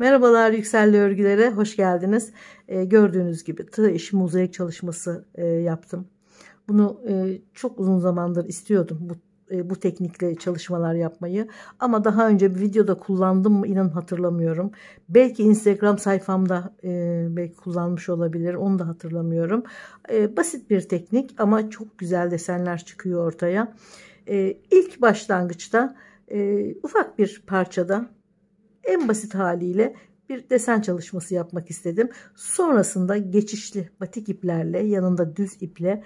Merhabalar Yükselli Örgülere, hoş geldiniz. Gördüğünüz gibi tığ işi mozaik çalışması yaptım. Bunu çok uzun zamandır istiyordum bu teknikle çalışmalar yapmayı. Ama daha önce bir videoda kullandım mı inan hatırlamıyorum. Belki Instagram sayfamda belki kullanmış olabilir, onu da hatırlamıyorum. Basit bir teknik ama çok güzel desenler çıkıyor ortaya. İlk başlangıçta ufak bir parçada en basit haliyle bir desen çalışması yapmak istedim. Sonrasında geçişli batik iplerle yanında düz iple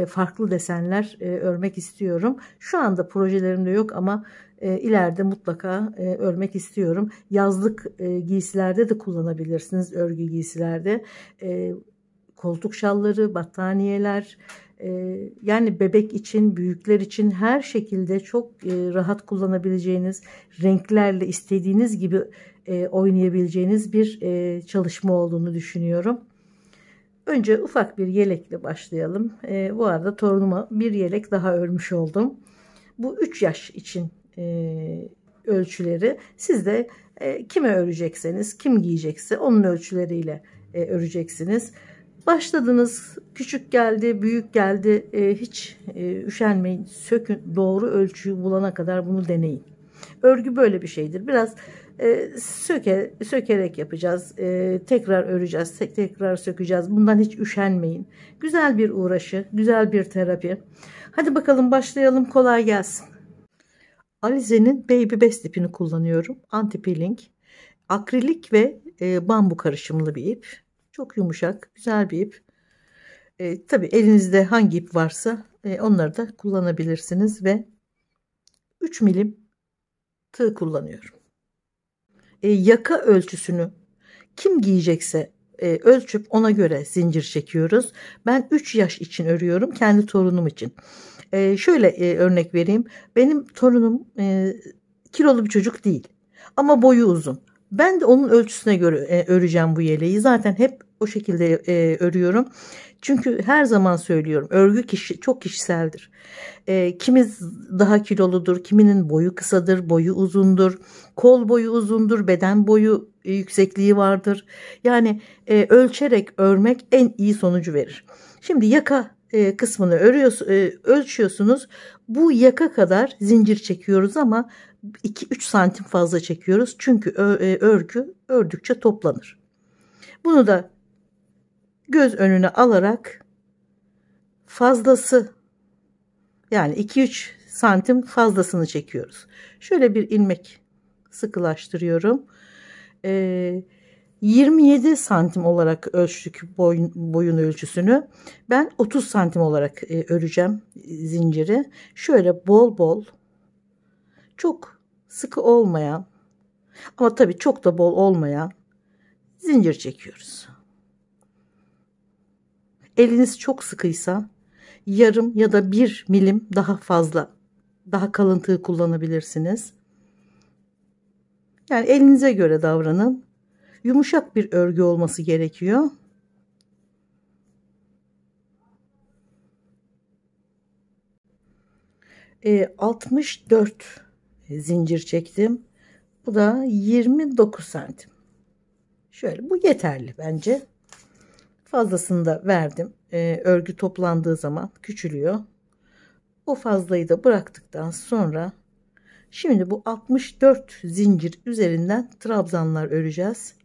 farklı desenler örmek istiyorum. Şu anda projelerimde yok ama ileride mutlaka örmek istiyorum. Yazlık giysilerde de kullanabilirsiniz, örgü giysilerde. Koltuk şalları, battaniyeler, yani bebek için, büyükler için her şekilde çok rahat kullanabileceğiniz, renklerle istediğiniz gibi oynayabileceğiniz bir çalışma olduğunu düşünüyorum. Önce ufak bir yelekle başlayalım. Bu arada torunuma bir yelek daha örmüş oldum. Bu 3 yaş için ölçüleri. Siz de kime örecekseniz, kim giyecekse onun ölçüleriyle öreceksiniz. Başladınız, küçük geldi, büyük geldi, hiç üşenmeyin, sökün, doğru ölçüyü bulana kadar bunu deneyin. Örgü böyle bir şeydir. Biraz sökerek yapacağız, tekrar öreceğiz, tekrar sökeceğiz. Bundan hiç üşenmeyin. Güzel bir uğraşı, güzel bir terapi. Hadi bakalım başlayalım, kolay gelsin. Alize'nin Baby Best ipini kullanıyorum. Anti peeling, akrilik ve bambu karışımlı bir ip. Çok yumuşak, güzel bir ip. Tabii elinizde hangi ip varsa onları da kullanabilirsiniz ve 3 milim tığ kullanıyorum. Yaka ölçüsünü kim giyecekse ölçüp ona göre zincir çekiyoruz. Ben 3 yaş için örüyorum, kendi torunum için. Şöyle örnek vereyim. Benim torunum kilolu bir çocuk değil ama boyu uzun. Ben de onun ölçüsüne göre öreceğim bu yeleği. Zaten hep o şekilde örüyorum. Çünkü her zaman söylüyorum, örgü çok kişiseldir. Kimi daha kiloludur, kiminin boyu kısadır, boyu uzundur, kol boyu uzundur, beden boyu yüksekliği vardır. Yani ölçerek örmek en iyi sonucu verir. Şimdi yaka kısmını ölçüyorsunuz. Bu yaka kadar zincir çekiyoruz ama 2-3 santim fazla çekiyoruz. Çünkü örgü ördükçe toplanır. Bunu da göz önüne alarak fazlası, yani 2-3 santim fazlasını çekiyoruz. Şöyle bir ilmek sıkılaştırıyorum. 27 santim olarak ölçtük boyun ölçüsünü. Ben 30 santim olarak öreceğim zinciri. Şöyle bol bol, çok sıkı olmayan ama tabii çok da bol olmayan zincir çekiyoruz. Eliniz çok sıkıysa yarım ya da 1 milim daha fazla, daha kalın tığ kullanabilirsiniz. Yani elinize göre davranın. Yumuşak bir örgü olması gerekiyor. E, 64 zincir çektim. Bu da 29 santim. Şöyle, bu yeterli bence. Fazlasını da verdim. Örgü toplandığı zaman küçülüyor. O fazlayı da bıraktıktan sonra şimdi bu 64 zincir üzerinden trabzanlar öreceğiz.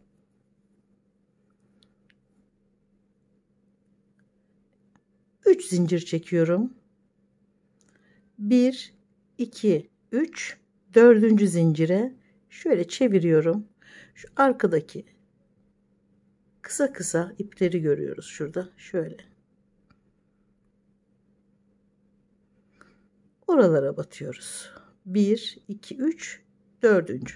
3 zincir çekiyorum. 1 2 3, dördüncü zincire şöyle çeviriyorum. Şu arkadaki kısa kısa ipleri görüyoruz şurada, şöyle. Oralara batıyoruz. 1 2 3, dördüncü.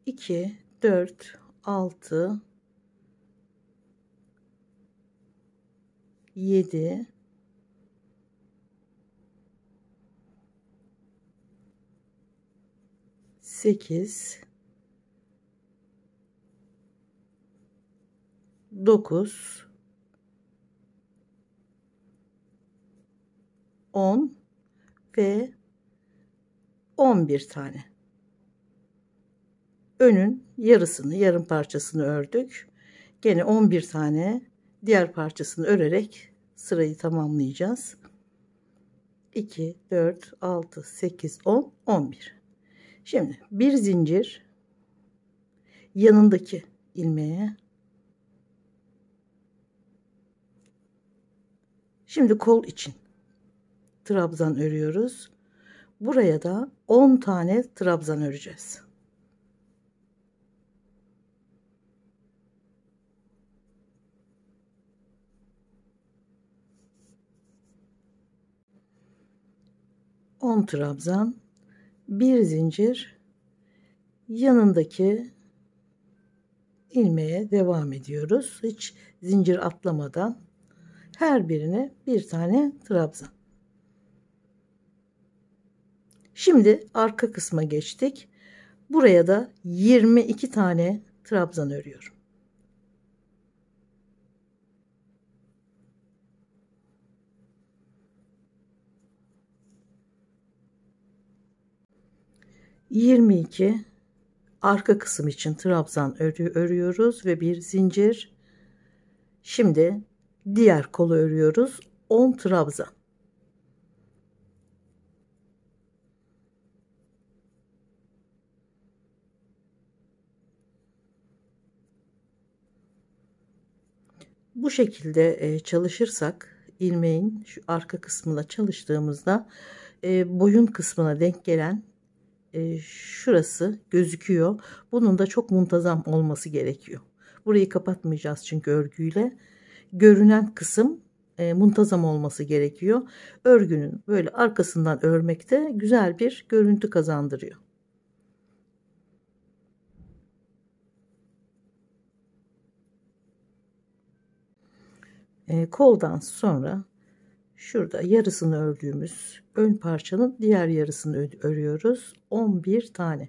2, 4, 6, 7, 8, 9, 10 ve 11 tane. Önün yarısını, yarım parçasını ördük. Gene 11 tane diğer parçasını örerek sırayı tamamlayacağız. 2, 4, 6, 8, 10, 11. Şimdi bir zincir yanındaki ilmeğe. Şimdi kol için trabzan örüyoruz. Buraya da 10 tane trabzan öreceğiz. On trabzan, bir zincir, yanındaki ilmeğe devam ediyoruz. Hiç zincir atlamadan her birine bir tane trabzan. Şimdi arka kısma geçtik. Buraya da 22 tane trabzan örüyorum. ...22 arka kısım için trabzan örüyoruz ve bir zincir. Şimdi diğer kolu örüyoruz. 10 trabzan. Bu şekilde çalışırsak ilmeğin şu arka kısmına çalıştığımızda boyun kısmına denk gelen şurası gözüküyor. Bunun da çok muntazam olması gerekiyor. Burayı kapatmayacağız çünkü örgüyle. Görünen kısım muntazam olması gerekiyor. Örgünün böyle arkasından örmekte güzel bir görüntü kazandırıyor. Koldan sonra şurada yarısını ördüğümüz ön parçanın diğer yarısını örüyoruz. 11 tane.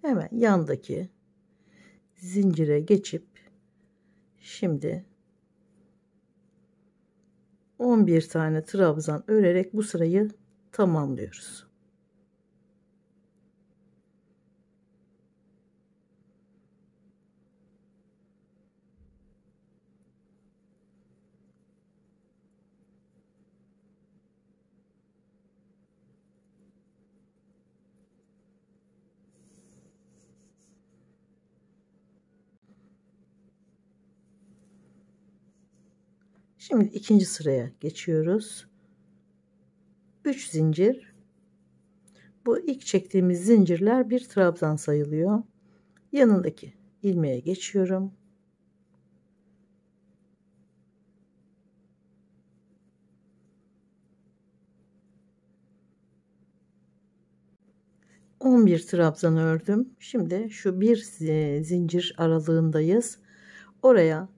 Hemen yandaki zincire geçip şimdi 11 tane trabzan örerek bu sırayı tamamlıyoruz. Şimdi ikinci sıraya geçiyoruz. 3 zincir. Bu ilk çektiğimiz zincirler bir trabzan sayılıyor. Yanındaki ilmeğe geçiyorum. On bir trabzan ördüm. Şimdi şu bir zincir aralığındayız. Oraya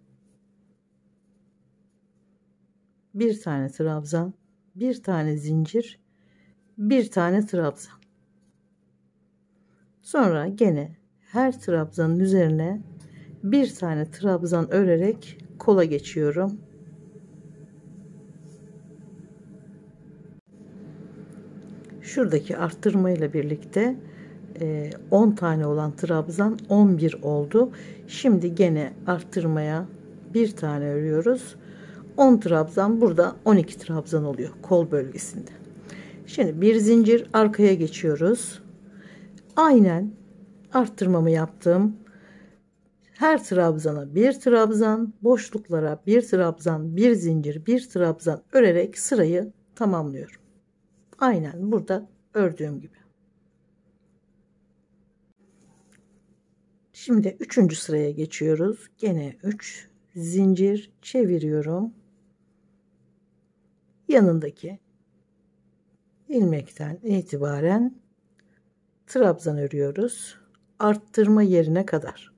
bir tane trabzan, bir tane zincir, bir tane trabzan. Sonra gene her trabzanın üzerine bir tane trabzan örerek kola geçiyorum. Şuradaki arttırma ile birlikte 10 tane olan trabzan 11 oldu. Şimdi gene arttırmaya bir tane örüyoruz. 10 trabzan, burada 12 trabzan oluyor kol bölgesinde. Şimdi bir zincir arkaya geçiyoruz. Aynen arttırmamı yaptım. Her trabzana bir trabzan, boşluklara bir trabzan, bir zincir, bir trabzan örerek sırayı tamamlıyorum. Aynen burada ördüğüm gibi. Şimdi 3. sıraya geçiyoruz. Gene 3 zincir çeviriyorum. Yanındaki ilmekten itibaren trabzan örüyoruz. arttırma yerine kadar.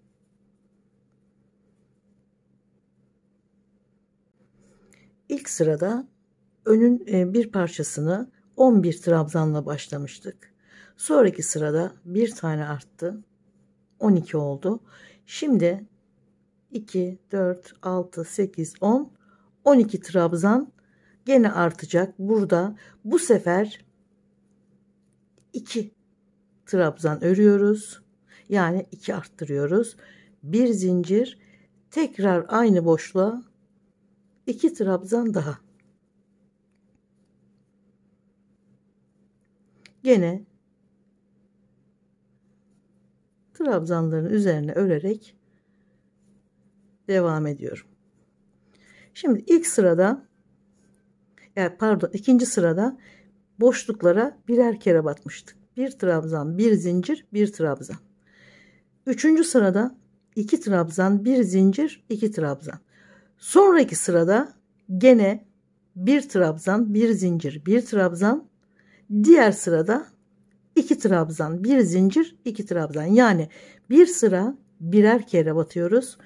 İlk sırada önün bir parçasını 11 trabzanla başlamıştık. Sonraki sırada bir tane arttı. 12 oldu. Şimdi 2, 4, 6, 8, 10, 12 trabzan gene artacak. Burada bu sefer 2 trabzan örüyoruz. Yani 2 arttırıyoruz. Bir zincir, tekrar aynı boşluğa 2 trabzan daha. Gene trabzanların üzerine örerek devam ediyorum. Şimdi ilk sırada, pardon, ikinci sırada boşluklara birer kere batmıştık. Bir trabzan, bir zincir, bir trabzan. Üçüncü sırada 2 trabzan, bir zincir, 2 trabzan. Sonraki sırada gene bir trabzan, bir zincir, bir trabzan. Diğer sırada 2 trabzan, bir zincir, 2 trabzan. Yani bir sıra birer kere batıyoruz.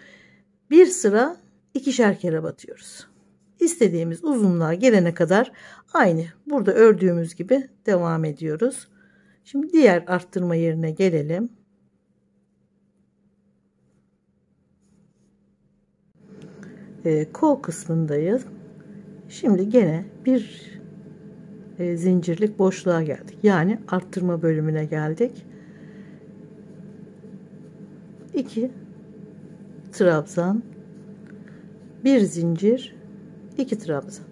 Bir sıra ikişer kere batıyoruz. İstediğimiz uzunluğa gelene kadar aynı burada ördüğümüz gibi devam ediyoruz. Şimdi diğer arttırma yerine gelelim. Kol kısmındayız. Şimdi gene bir zincirlik boşluğa geldik. Yani arttırma bölümüne geldik. 2 trabzan, bir zincir, 2 trabzan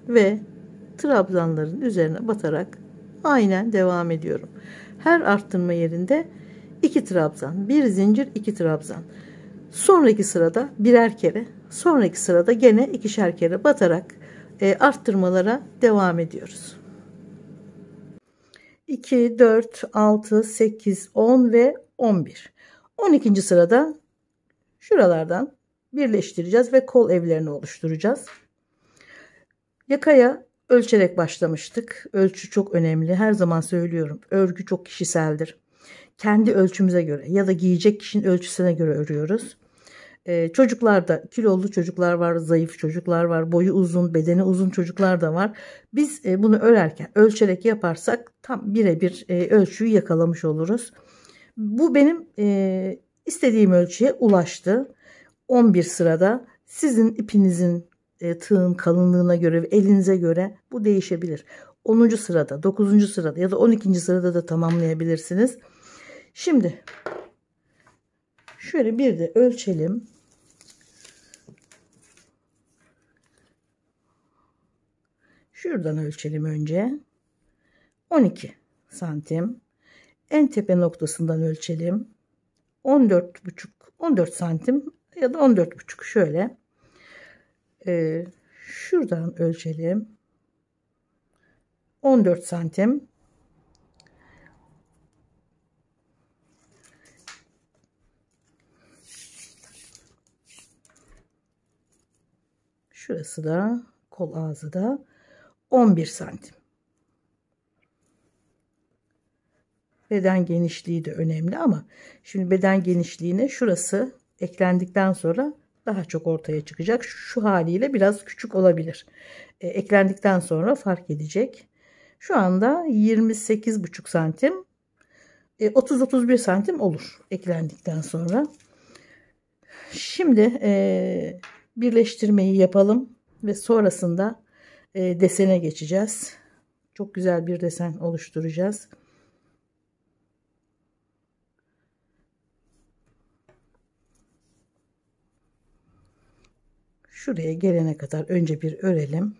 ve trabzanların üzerine batarak aynen devam ediyorum. Her arttırma yerinde 2 trabzan, bir zincir, 2 trabzan. Sonraki sırada birer kere, sonraki sırada gene ikişer kere batarak arttırmalara devam ediyoruz. 2, 4, 6, 8, 10 ve 11. 12. sırada şuralardan birleştireceğiz ve kol evlerini oluşturacağız. Yakaya ölçerek başlamıştık. Ölçü çok önemli. Her zaman söylüyorum. Örgü çok kişiseldir. Kendi ölçümüze göre ya da giyecek kişinin ölçüsüne göre örüyoruz. Çocuklarda kilolu çocuklar var, zayıf çocuklar var, boyu uzun, bedeni uzun çocuklar da var. Biz bunu örerken ölçerek yaparsak tam birebir ölçüyü yakalamış oluruz. Bu benim istediğim ölçüye ulaştı. 11 sırada sizin ipinizin tığın kalınlığına göre ve elinize göre bu değişebilir. 10. sırada, 9. sırada ya da 12. sırada da tamamlayabilirsiniz. Şimdi şöyle bir de ölçelim. Şuradan ölçelim önce. 12 santim. En tepe noktasından ölçelim. 14 santim ya da 14,5 şöyle. Şuradan ölçelim. 14 santim. Şurası da kol ağzı da 11 santim. Beden genişliği de önemli ama şimdi beden genişliğine şurası eklendikten sonra daha çok ortaya çıkacak. Şu haliyle biraz küçük olabilir. Eklendikten sonra fark edecek. Şu anda 28,5 santim. 30-31 santim olur eklendikten sonra. Şimdi birleştirmeyi yapalım ve sonrasında desene geçeceğiz. Çok güzel bir desen oluşturacağız. Şuraya gelene kadar önce bir örelim.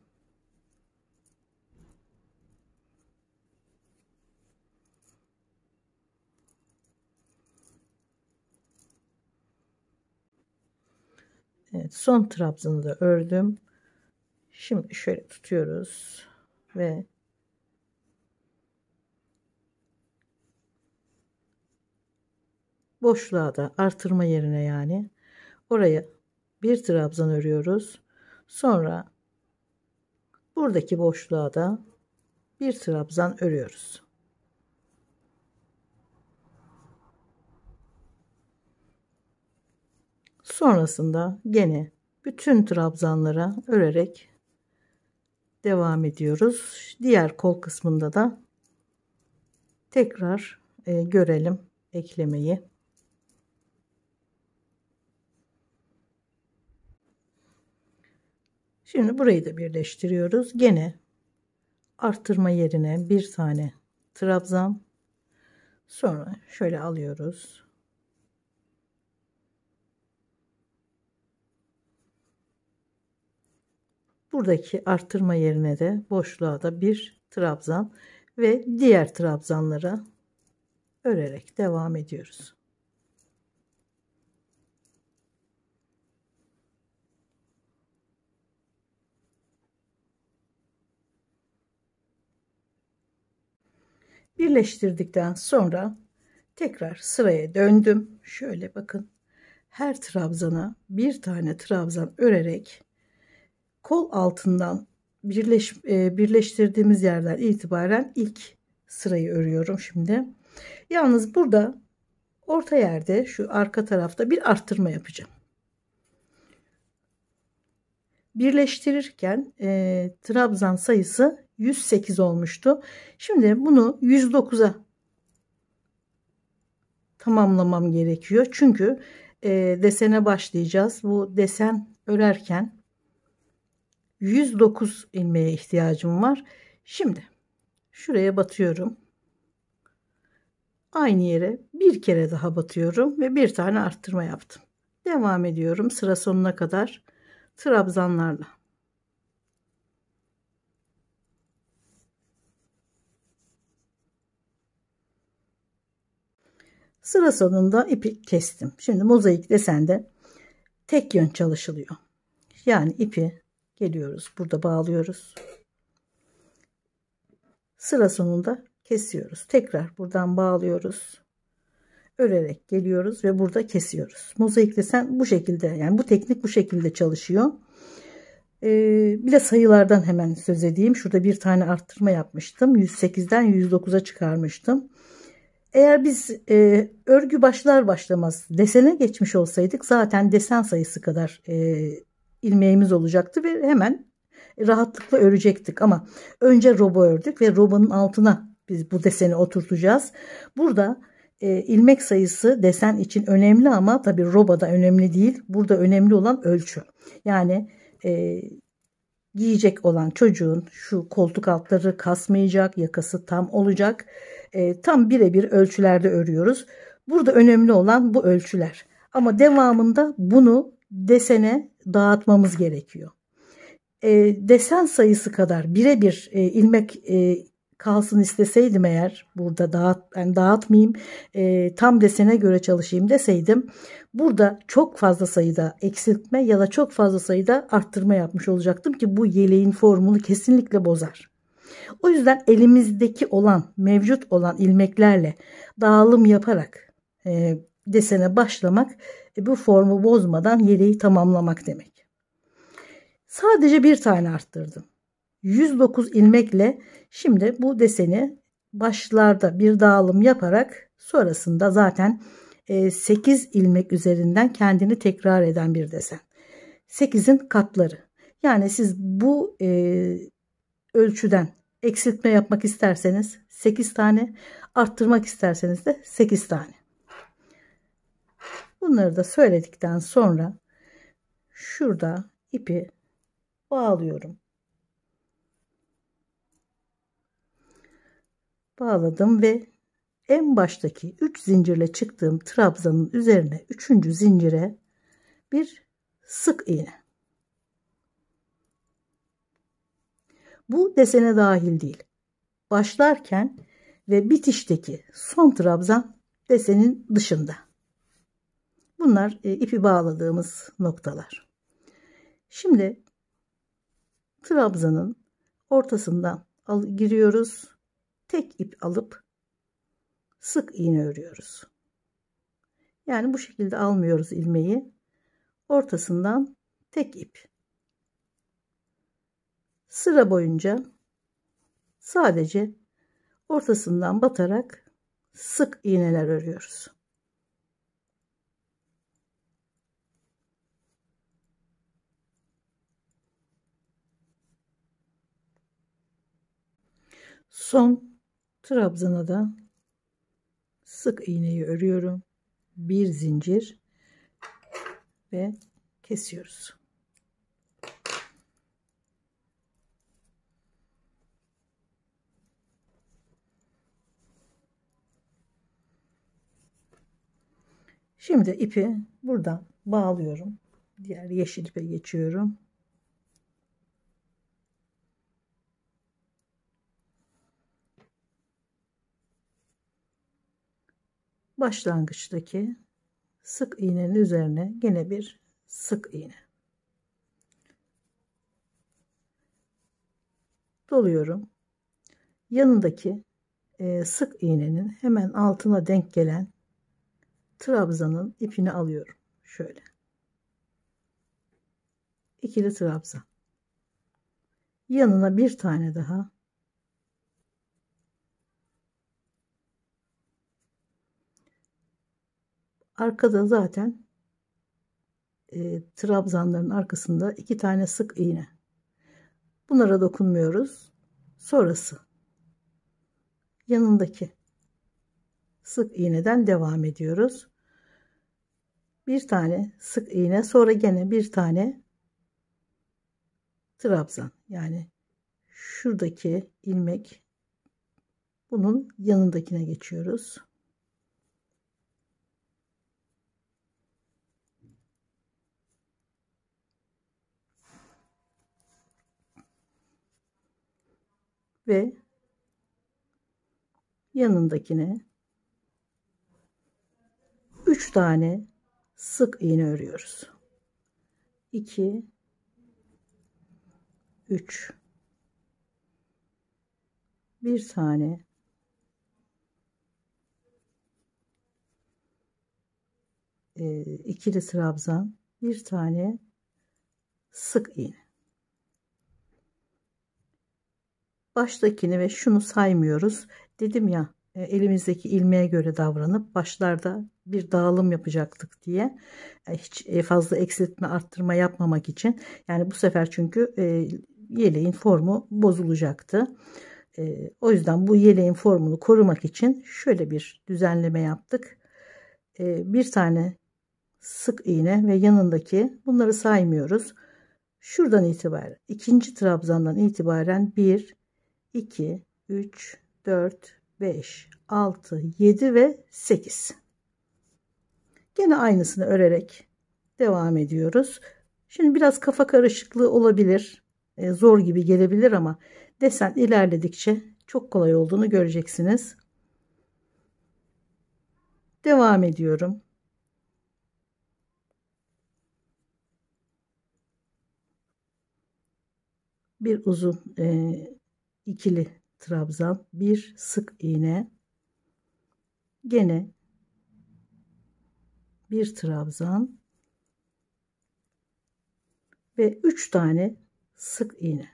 Evet, son trabzanı da ördüm. Şimdi şöyle tutuyoruz ve boşluğa da artırma yerine yani oraya bir trabzan örüyoruz. Sonra buradaki boşluğa da bir trabzan örüyoruz. Sonrasında gene bütün trabzanlara örerek devam ediyoruz. Diğer kol kısmında da tekrar görelim eklemeyi. Şimdi burayı da birleştiriyoruz. Gene arttırma yerine bir tane trabzan, sonra şöyle alıyoruz. Buradaki arttırma yerine de boşluğa da bir trabzan ve diğer trabzanlara örerek devam ediyoruz. Birleştirdikten sonra tekrar sıraya döndüm. Şöyle bakın, her trabzana bir tane trabzan örerek kol altından birleştirdiğimiz yerden itibaren ilk sırayı örüyorum şimdi. Yalnız burada orta yerde şu arka tarafta bir arttırma yapacağım. Birleştirirken trabzan sayısı 108 olmuştu. Şimdi bunu 109'a tamamlamam gerekiyor. Çünkü desene başlayacağız. Bu desen örerken 109 ilmeğe ihtiyacım var. Şimdi şuraya batıyorum. Aynı yere bir kere daha batıyorum ve bir tane arttırma yaptım. Devam ediyorum sıra sonuna kadar trabzanlarla. Sıra sonunda ipi kestim. Şimdi mozaik desende tek yön çalışılıyor. Yani ipi geliyoruz, burada bağlıyoruz. Sıra sonunda kesiyoruz. Tekrar buradan bağlıyoruz. Örerek geliyoruz ve burada kesiyoruz. Mozaik desen bu şekilde, yani bu teknik bu şekilde çalışıyor. Bir de sayılardan hemen söz edeyim. Şurada bir tane arttırma yapmıştım. 108'den 109'a çıkarmıştım. Eğer biz örgü başlar başlamaz desene geçmiş olsaydık zaten desen sayısı kadar ilmeğimiz olacaktı ve hemen rahatlıkla örecektik. Ama önce roba ördük ve robanın altına biz bu deseni oturtacağız. Burada ilmek sayısı desen için önemli ama tabii robada önemli değil. Burada önemli olan ölçü. Yani giyecek olan çocuğun şu koltuk altları kasmayacak, yakası tam olacak. Tam birebir ölçülerde örüyoruz. Burada önemli olan bu ölçüler. Ama devamında bunu desene dağıtmamız gerekiyor. Desen sayısı kadar birebir ilmek kalsın isteseydim, eğer burada dağıtmayayım, tam desene göre çalışayım deseydim, burada çok fazla sayıda eksiltme ya da çok fazla sayıda arttırma yapmış olacaktım ki bu yeleğin formunu kesinlikle bozar. O yüzden elimizdeki olan, mevcut olan ilmeklerle dağılım yaparak desene başlamak bu formu bozmadan yeleği tamamlamak demek. Sadece bir tane arttırdım. 109 ilmekle şimdi bu deseni başlarda bir dağılım yaparak sonrasında zaten 8 ilmek üzerinden kendini tekrar eden bir desen. 8'in katları. Yani siz bu ölçüden eksiltme yapmak isterseniz 8 tane, arttırmak isterseniz de 8 tane. Bunları da söyledikten sonra şurada ipi bağlıyorum. Bağladım ve en baştaki 3 zincirle çıktığım trabzanın üzerine 3. zincire bir sık iğne. Bu desene dahil değil. Başlarken ve bitişteki son trabzan desenin dışında. Bunlar ipi bağladığımız noktalar. Şimdi trabzanın ortasından giriyoruz. Tek ip alıp sık iğne örüyoruz. Yani bu şekilde almıyoruz ilmeği. Ortasından tek ip. Sıra boyunca Sadece ortasından batarak sık iğneler örüyoruz. Son trabzana da sık iğneyi örüyorum. Bir zincir ve kesiyoruz. Şimdi ipi buradan bağlıyorum. Diğer yeşil ipe geçiyorum. Başlangıçtaki sık iğnenin üzerine gene bir sık iğne doluyorum. Yanındaki sık iğnenin hemen altına denk gelen trabzanın ipini alıyorum. Şöyle. İkili trabzan. Yanına bir tane daha. Arkada zaten trabzanların arkasında 2 tane sık iğne. Bunlara dokunmuyoruz. Sonrası yanındaki sık iğneden devam ediyoruz. Bir tane sık iğne, sonra gene bir tane trabzan. Yani şuradaki ilmek, bunun yanındakine geçiyoruz. Ve yanındakine 3 tane sık iğne örüyoruz. 2 3 bir tane ikili trabzan, bir tane sık iğne. Baştakini ve şunu saymıyoruz. Dedim ya, elimizdeki ilmeğe göre davranıp başlarda bir dağılım yapacaktık diye. Hiç fazla eksiltme arttırma yapmamak için. Yani bu sefer çünkü yeleğin formu bozulacaktı. O yüzden bu yeleğin formunu korumak için şöyle bir düzenleme yaptık. Bir tane sık iğne ve yanındaki, bunları saymıyoruz. Şuradan itibaren, ikinci trabzandan itibaren 1 2 3 4 5 6 7 ve 8. Gene aynısını örerek devam ediyoruz. Şimdi biraz kafa karışıklığı olabilir. Zor gibi gelebilir ama desen ilerledikçe çok kolay olduğunu göreceksiniz. Devam ediyorum. Bir uzun ikili trabzan, bir sık iğne, gene bir trabzan ve 3 tane sık iğne.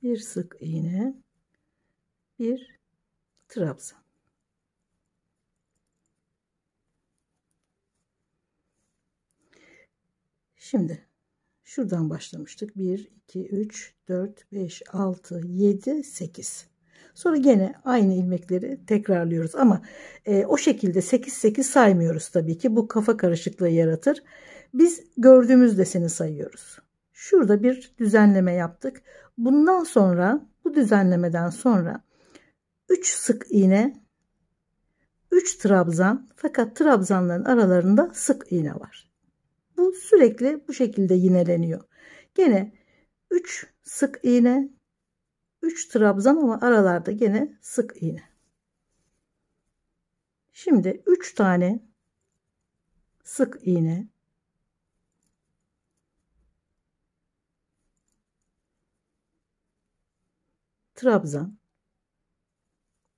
Bir sık iğne, bir trabzan. Şimdi şuradan başlamıştık. 1 2 3 4 5 6 7 8. Sonra gene aynı ilmekleri tekrarlıyoruz ama o şekilde 8 8 saymıyoruz tabii ki. Bu kafa karışıklığı yaratır. Biz gördüğümüz deseni sayıyoruz. Şurada bir düzenleme yaptık. Bundan sonra, bu düzenlemeden sonra 3 sık iğne, 3 trabzan, fakat trabzanların aralarında sık iğne var. Bu sürekli bu şekilde yineleniyor. Gene 3 sık iğne, 3 trabzan ama aralarda gene sık iğne. Şimdi 3 tane sık iğne, trabzan,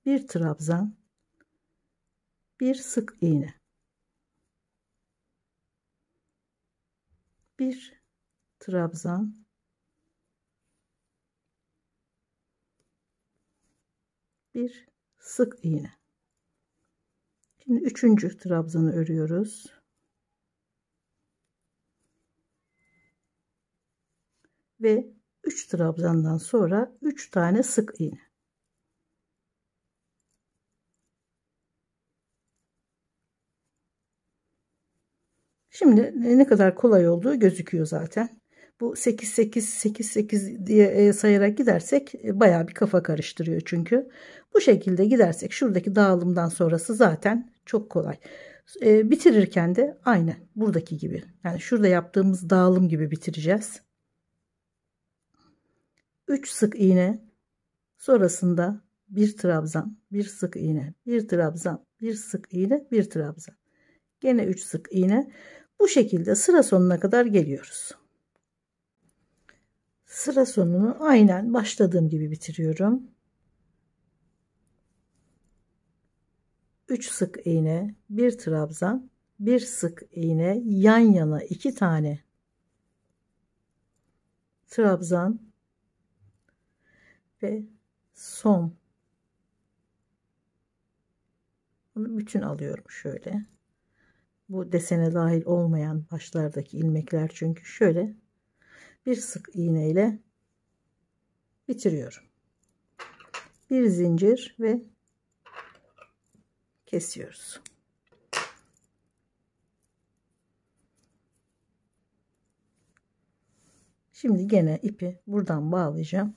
bir trabzan, bir sık iğne, bir trabzan, bir sık iğne. Şimdi üçüncü trabzanı örüyoruz. Ve 3 trabzandan sonra 3 tane sık iğne. Şimdi ne kadar kolay olduğu gözüküyor zaten. Bu 8 8 8 8 diye sayarak gidersek bayağı bir kafa karıştırıyor çünkü. Bu şekilde gidersek şuradaki dağılımdan sonrası zaten çok kolay. Bitirirken de aynen buradaki gibi. Yani şurada yaptığımız dağılım gibi bitireceğiz. 3 sık iğne, sonrasında bir trabzan, bir sık iğne, bir trabzan, bir sık iğne, bir trabzan. Gene 3 sık iğne. Bu şekilde sıra sonuna kadar geliyoruz. Sıra sonunu aynen başladığım gibi bitiriyorum. 3 sık iğne, bir trabzan, bir sık iğne, yan yana 2 tane trabzan ve son. Bunu bütün alıyorum şöyle. Bu desene dahil olmayan başlardaki ilmekler, çünkü şöyle bir sık iğne ile bitiriyorum. Bir zincir ve kesiyoruz. Şimdi gene ipi buradan bağlayacağım.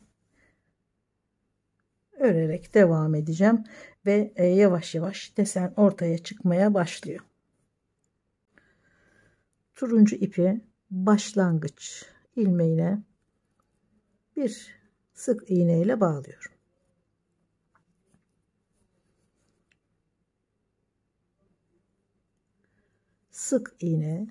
Örerek devam edeceğim ve yavaş yavaş desen ortaya çıkmaya başlıyor. Turuncu ipi başlangıç ilmeğine bir sık iğne ile bağlıyorum. Sık iğne,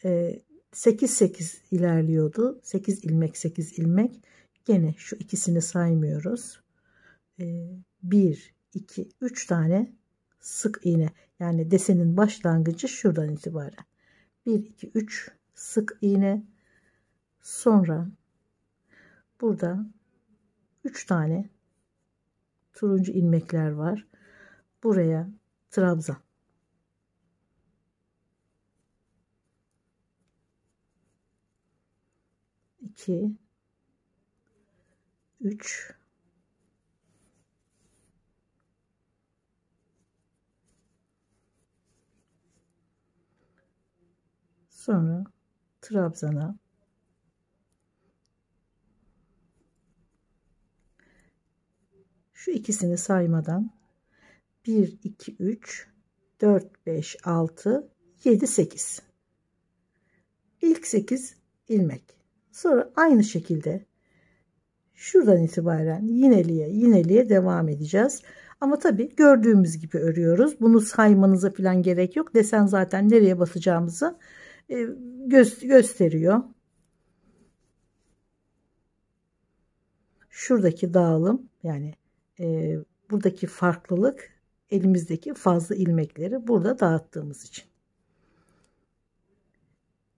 e, 8 8 ilerliyordu. 8 ilmek 8 ilmek. Gene şu ikisini saymıyoruz. 1 2 3 tane sık iğne, yani desenin başlangıcı şuradan itibaren 1 2 3 sık iğne, sonra burada 3 tane turuncu ilmekler var, buraya trabzan, 2 3 sonra trabzana, şu ikisini saymadan 1 2 3 4 5 6 7 8, ilk 8 ilmek, sonra aynı şekilde şuradan itibaren yineliğe devam edeceğiz. Ama tabii gördüğümüz gibi örüyoruz. Bunu saymanıza falan gerek yok. Desen zaten nereye basacağımızı gösteriyor. Şuradaki dağılım, yani buradaki farklılık elimizdeki fazla ilmekleri burada dağıttığımız için.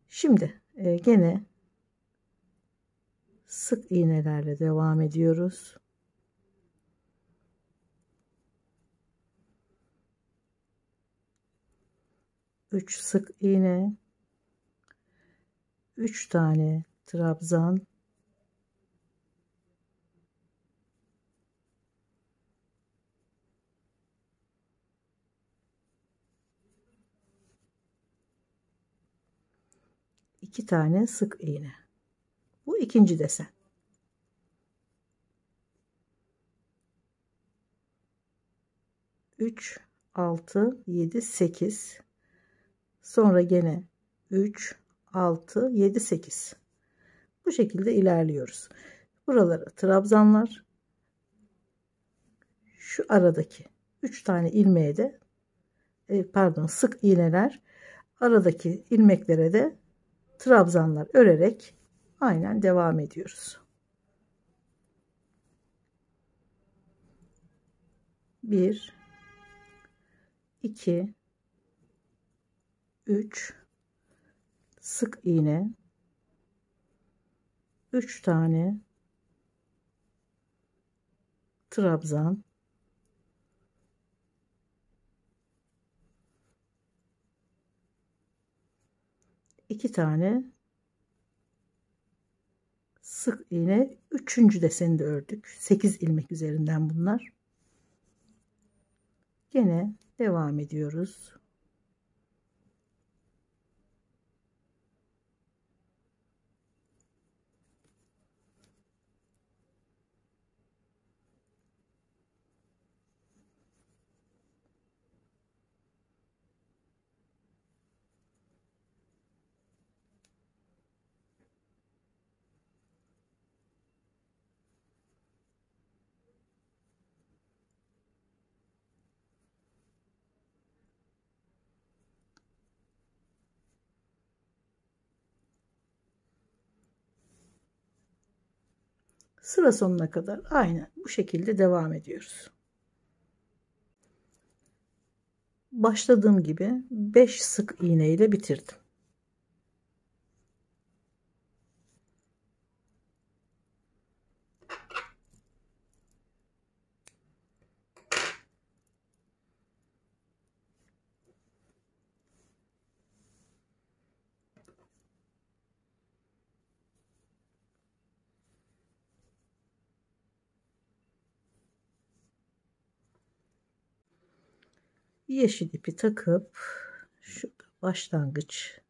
Şimdi gene sık iğnelerle devam ediyoruz. Üç sık iğne, 3 tane trabzan, iki tane sık iğne. Bu ikinci desen. 3, 6, 7, 8. Sonra gene 3, 6, 7, 8. Bu şekilde ilerliyoruz. Buralara trabzanlar. Şu aradaki 3 tane ilmeğe de sık iğneler, aradaki ilmeklere de trabzanlar örerek aynen devam ediyoruz. 1, 2, 3, sık iğne, 3 tane trabzan, 2 tane sık iğne, 3. deseni de ördük. 8 ilmek üzerinden bunlar. Gene devam ediyoruz. Sıra sonuna kadar aynen bu şekilde devam ediyoruz. Başladığım gibi 5 sık iğne ile bitirdim. Yeşil ipi takıp şurada başlangıç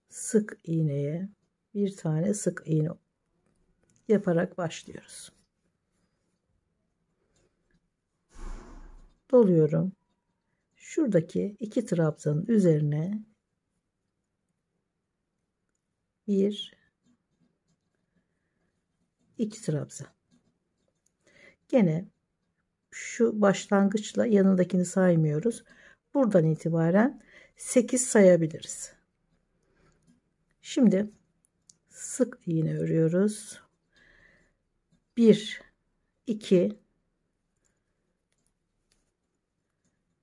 sık iğneye bir tane sık iğne yaparak başlıyoruz. Doluyorum. Şuradaki 2 trabzanın üzerine 1, 2 trabzan. Gene şu başlangıçla yanındakini saymıyoruz. Buradan itibaren 8 sayabiliriz. Şimdi sık iğne örüyoruz. 1, 2,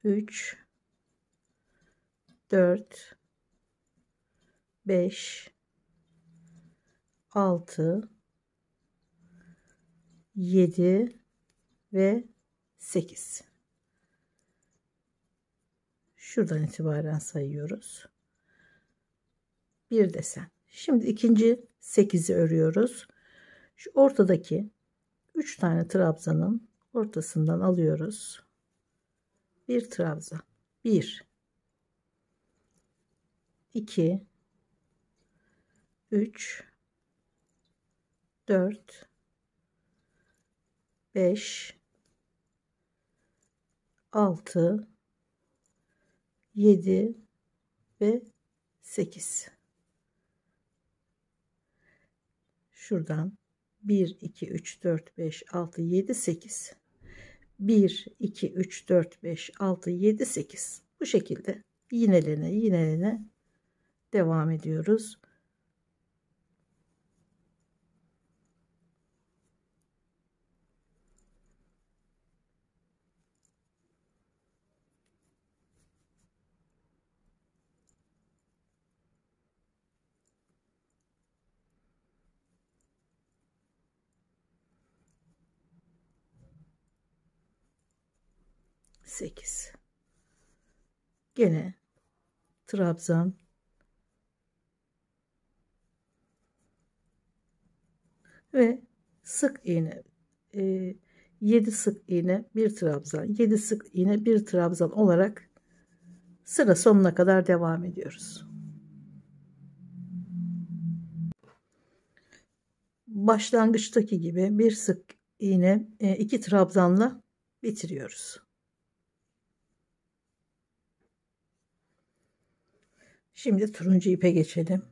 3, 4, 5, 6, 7 ve 8. Şuradan itibaren sayıyoruz. Bir desen. Şimdi ikinci 8'i örüyoruz. Şu ortadaki 3 tane trabzanın ortasından alıyoruz. Bir trabzan. 1, 2, 3, 4, 5, 6, 7 ve 8. Şuradan 1, 2, 3, 4, 5, 6, 7, 8. 1, 2, 3, 4, 5, 6, 7, 8. Bu şekilde yinelene devam ediyoruz. Sekiz. Gene trabzan ve sık iğne, 7 sık iğne bir trabzan, 7 sık iğne bir trabzan olarak sıra sonuna kadar devam ediyoruz. Başlangıçtaki gibi bir sık iğne, 2 trabzanla bitiriyoruz. Şimdi turuncu ipe geçelim.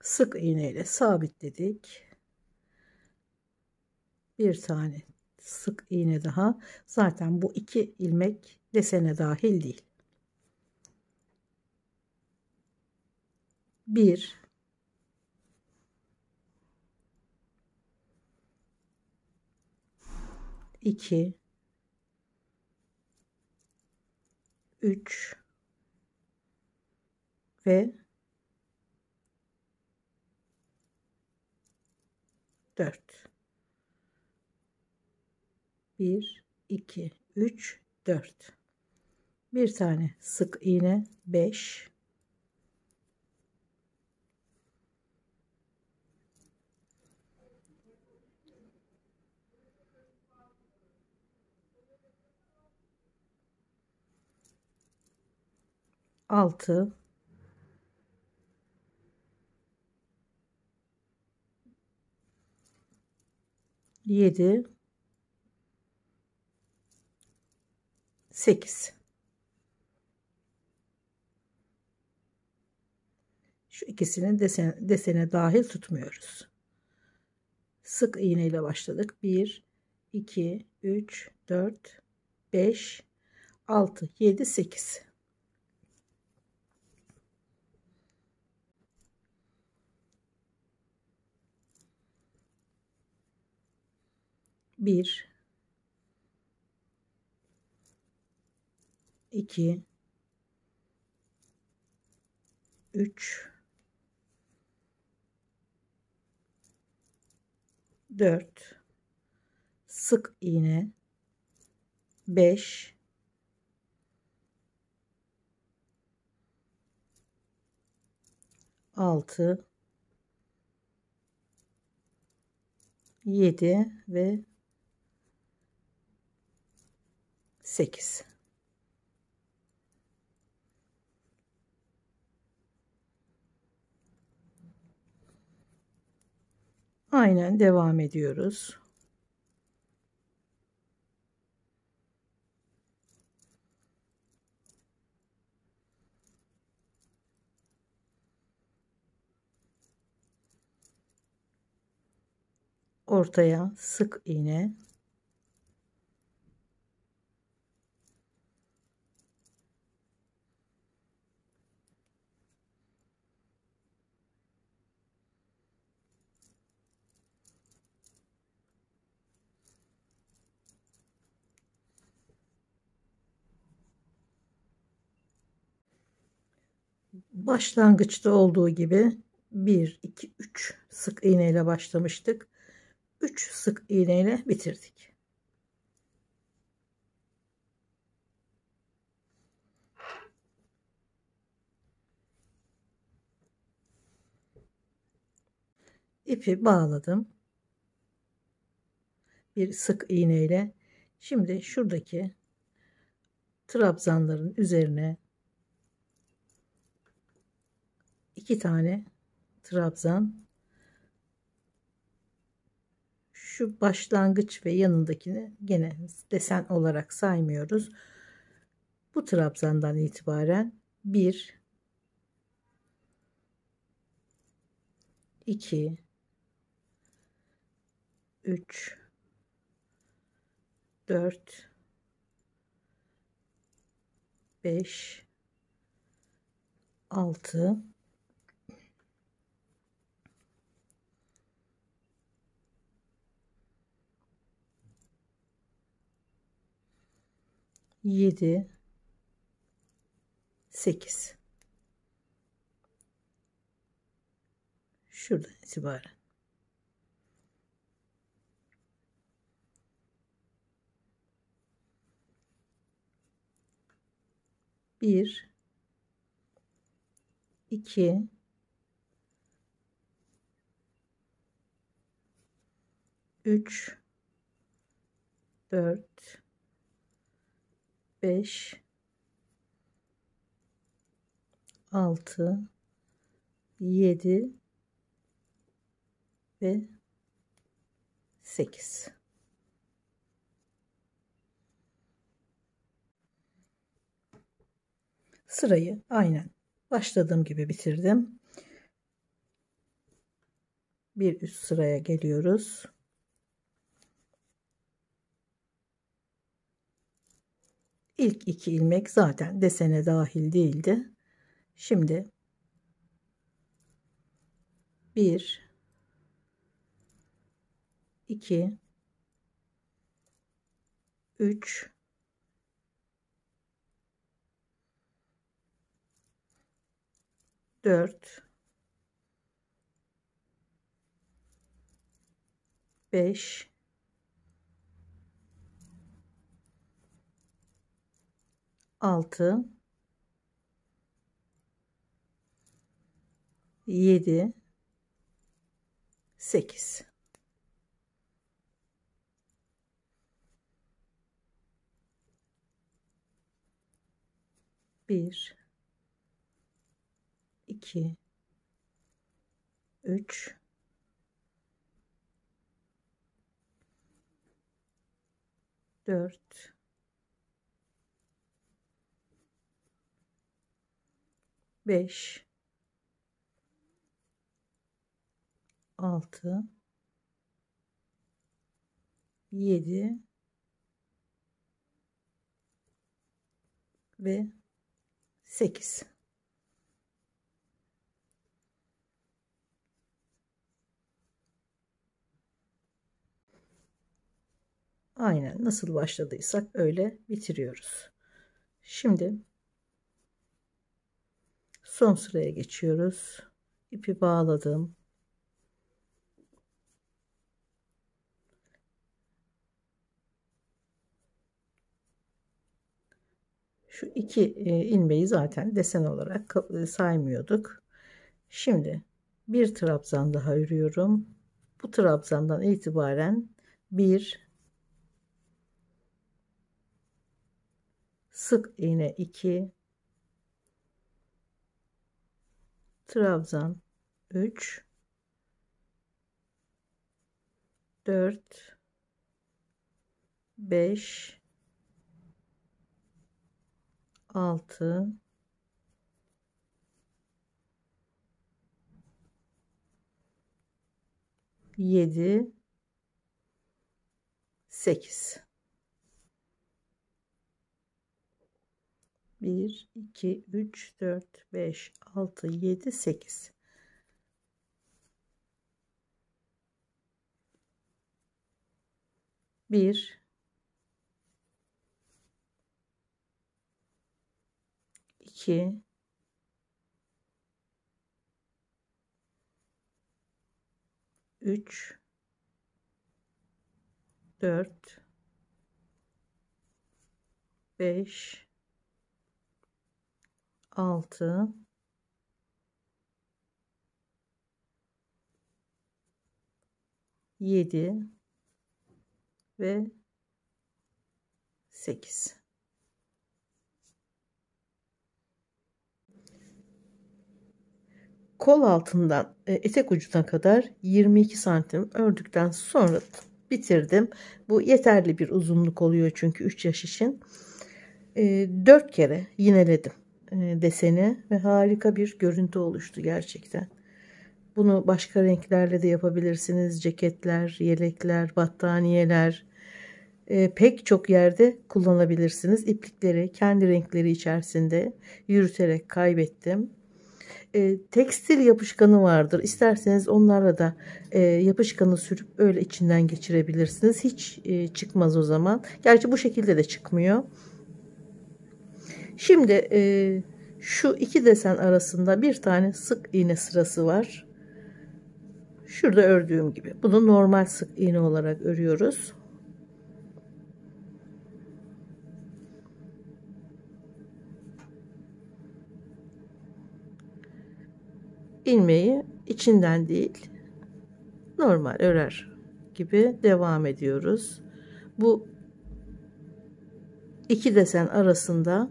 Sık iğne ile sabitledik. Bir tane sık iğne daha. Zaten bu 2 ilmek desene dahil değil. 1 2 3 ve 4. 1 2 3 4. Bir tane sık iğne 5. 6 7 8. Şu ikisini desene dahil tutmuyoruz. Sık iğne ile başladık. 1 2 3 4 5 6 7 8. 1 2 3 4 sık iğne 5 6 7 ve 8. Aynen devam ediyoruz. Ortaya sık iğne, başlangıçta olduğu gibi 1 2 3 sık iğne ile başlamıştık. 3 sık iğne ile bitirdik. İpi bağladım. Bir sık iğne ile şimdi şuradaki trabzanların üzerine 2 tane trabzan, şu başlangıç ve yanındakini gene desen olarak saymıyoruz. Bu trabzandan itibaren 1 2 3 4 5 6 7 8. Şuradan itibaren bir 2 3 4 5 6 7 ve 8. Sırayı aynen başladığım gibi bitirdim. Bir üst sıraya geliyoruz. İlk 2 ilmek zaten desene dahil değildi. Şimdi 1 2 3 4 5 6 7 8. 1 2 3 4 5 6 7 ve 8. Aynen nasıl başladıysak öyle bitiriyoruz. Şimdi son sıraya geçiyoruz. İpi bağladım. Şu 2 ilmeği zaten desen olarak saymıyorduk. Şimdi bir trabzan daha örüyorum. Bu trabzandan itibaren bir sık iğne, 2 trabzan, 3 4 5 6 7 8. 1 2 3 4 5 6 7 8. 1 2 3 4 5 6 7 ve 8. Kol altından etek ucuna kadar 22 santim ördükten sonra bitirdim. Bu yeterli bir uzunluk oluyor çünkü 3 yaş için. 4 kere yineledim deseni ve harika bir görüntü oluştu gerçekten. Bunu başka renklerle de yapabilirsiniz. Ceketler, yelekler, battaniyeler, pek çok yerde kullanabilirsiniz. İplikleri kendi renkleri içerisinde yürüterek kaybettim. Tekstil yapışkanı vardır. İsterseniz onlarla da yapışkanı sürüp öyle içinden geçirebilirsiniz. Hiç çıkmaz o zaman. Gerçi bu şekilde de çıkmıyor. Şimdi şu iki desen arasında bir tane sık iğne sırası var. Şurada ördüğüm gibi. Bunu normal sık iğne olarak örüyoruz. İlmeği içinden değil, normal örer gibi devam ediyoruz. Bu iki desen arasında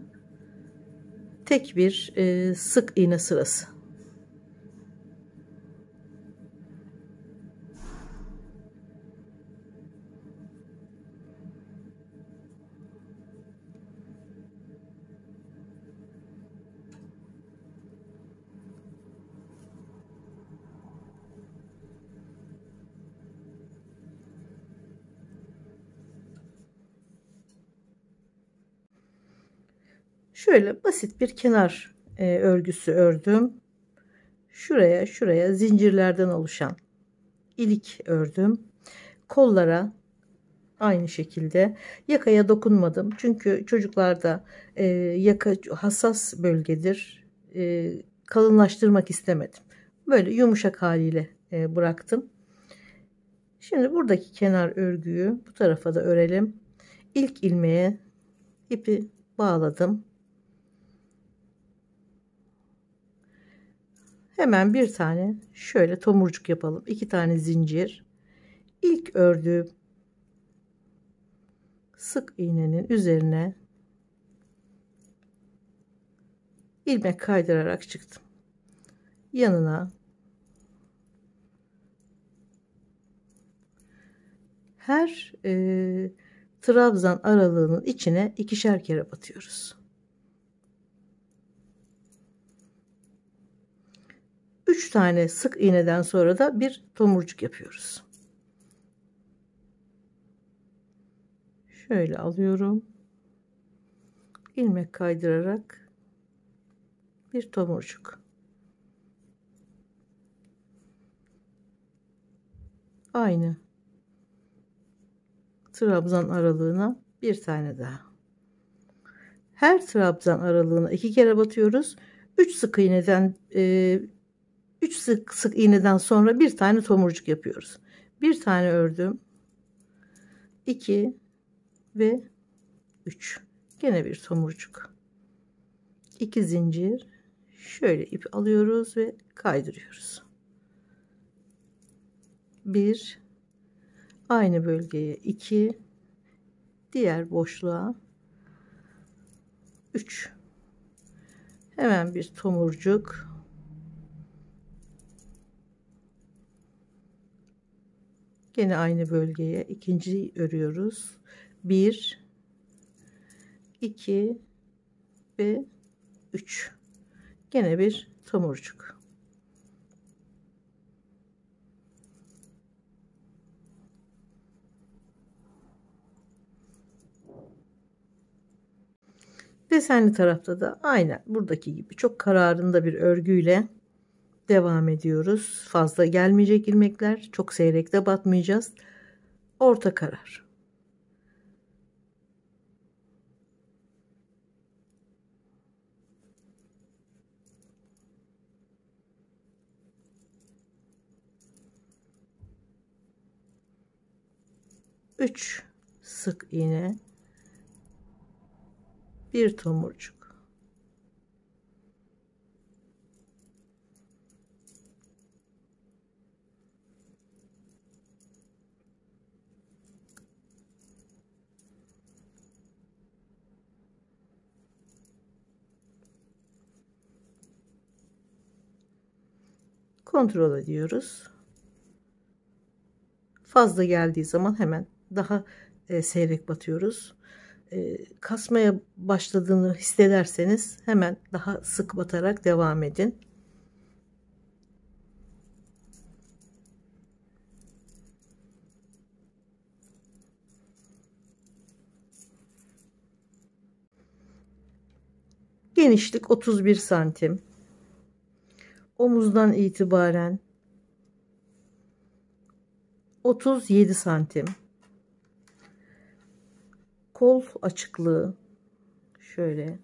tek bir sık iğne sırası. Şöyle basit bir kenar örgüsü ördüm. Şuraya zincirlerden oluşan ilik ördüm. Kollara aynı şekilde, yakaya dokunmadım. Çünkü çocuklarda yaka hassas bölgedir. Kalınlaştırmak istemedim. Böyle yumuşak haliyle bıraktım. Şimdi buradaki kenar örgüyü bu tarafa da örelim. İlk ilmeğe ipi bağladım. Hemen bir tane şöyle tomurcuk yapalım. 2 tane zincir. İlk ördüğüm sık iğnenin üzerine ilmek kaydırarak çıktım. Yanına her trabzan aralığının içine 2'şer kere batıyoruz. 3 tane sık iğneden sonra da bir tomurcuk yapıyoruz. Şöyle alıyorum. İlmek kaydırarak bir tomurcuk. Aynı trabzan aralığına bir tane daha. Her trabzan aralığına 2 kere batıyoruz. 3 sık iğneden 3 sık iğneden sonra bir tane tomurcuk yapıyoruz. Bir tane ördüm. 2 ve 3. Gene bir tomurcuk. 2 zincir. Şöyle ip alıyoruz ve kaydırıyoruz. 1, aynı bölgeye 2, diğer boşluğa 3. Hemen bir tomurcuk. Gene aynı bölgeye ikinciyi örüyoruz. 1, 2 ve 3. Gene bir tomurcuk. Desenli tarafta da aynen buradaki gibi çok kararında bir örgüyle devam ediyoruz. Fazla gelmeyecek ilmekler, çok seyrek de batmayacağız. Orta karar. Üç sık iğne, bir tomurcuk. Kontrol ediyoruz. Fazla geldiği zaman hemen daha seyrek batıyoruz. Kasmaya başladığını hissederseniz hemen daha sık batarak devam edin. Genişlik 31 santim. Omuzdan itibaren 37 santim. Kol açıklığı şöyle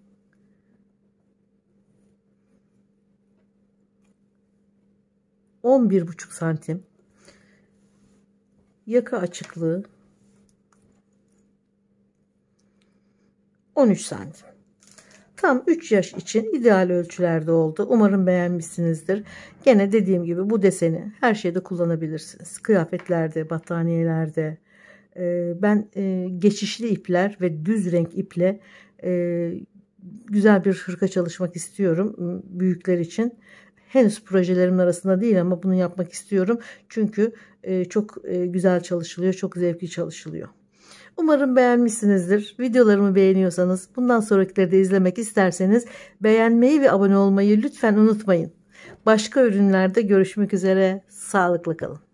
11,5 santim. Yaka açıklığı 13 santim. Tam 3 yaş için ideal ölçülerde oldu. Umarım beğenmişsinizdir. Gene dediğim gibi bu deseni her şeyde kullanabilirsiniz. Kıyafetlerde, battaniyelerde. Ben geçişli ipler ve düz renk iple güzel bir hırka çalışmak istiyorum büyükler için. Henüz projelerimin arasında değil ama bunu yapmak istiyorum. Çünkü çok güzel çalışılıyor, çok zevkli çalışılıyor. Umarım beğenmişsinizdir. Videolarımı beğeniyorsanız, bundan sonrakileri de izlemek isterseniz beğenmeyi ve abone olmayı lütfen unutmayın. Başka ürünlerde görüşmek üzere. Sağlıklı kalın.